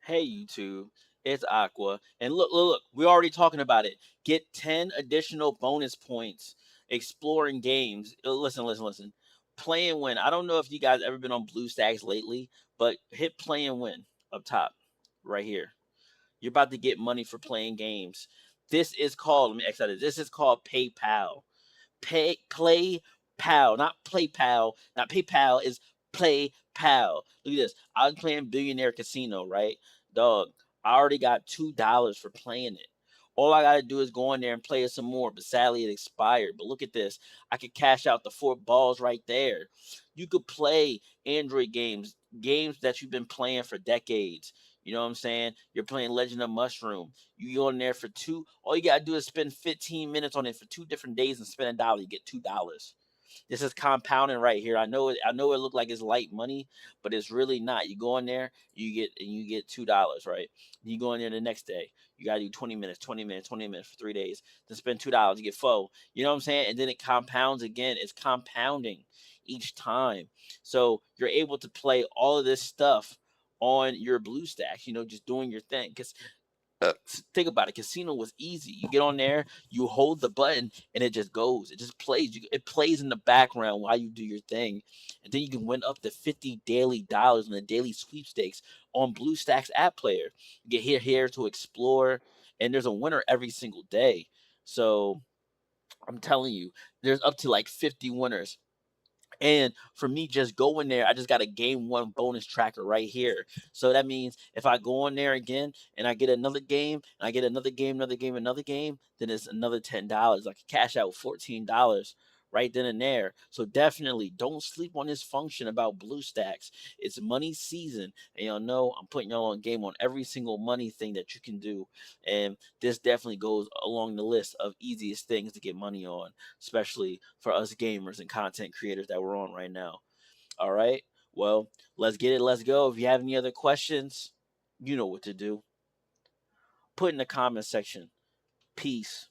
Hey YouTube, it's Aqua. And look, we're already talking about it. Get 10 additional bonus points exploring games. Listen. Play and win. I don't know if you guys ever been on BlueStacks lately, but hit play and win up top right here. You're about to get money for playing games. This is called, let me exit it. This is called PayPal. Play pal, not play pal, not PayPal is play pal. Look at this. I was playing Billionaire Casino, right? Dog, I already got $2 for playing it. All I gotta do is go in there and play it some more, but sadly it expired. But look at this. I could cash out the 4 balls right there. You could play Android games, games that you've been playing for decades. You know what I'm saying? You're playing Legend of Mushroom. You go in there for two. All you gotta do is spend 15 minutes on it for 2 different days and spend $1. You get $2. This is compounding right here. I know it look like it's light money, but it's really not. You go in there, you get $2, right? You go in there the next day. You gotta do 20 minutes, 20 minutes, 20 minutes for 3 days. Then spend $2. You get four. You know what I'm saying? And then it compounds again. It's compounding each time. So you're able to play all of this stuff on your BlueStacks, just doing your thing. Because think about it, casino was easy. You get on there, you hold the button, and it just goes. It just plays. It plays in the background while you do your thing, and then you can win up to 50 daily dollars in the daily sweepstakes on BlueStacks app player. You get here to explore, and there's a winner every single day. So I'm telling you, there's up to like 50 winners. And for me, just going there, I just got a game one bonus tracker right here. So that means if I go on there again and I get another game, and I get another game, another game, then it's another $10. I can cash out $14 right then and there. So definitely don't sleep on this function about BlueStacks. It's money season, and y'all know I'm putting y'all on game on every single money thing that you can do. And this definitely goes along the list of easiest things to get money on, especially for us gamers and content creators that we're on right now. All right. Well, let's get it. Let's go. If you have any other questions, you know what to do. Put in the comment section. Peace.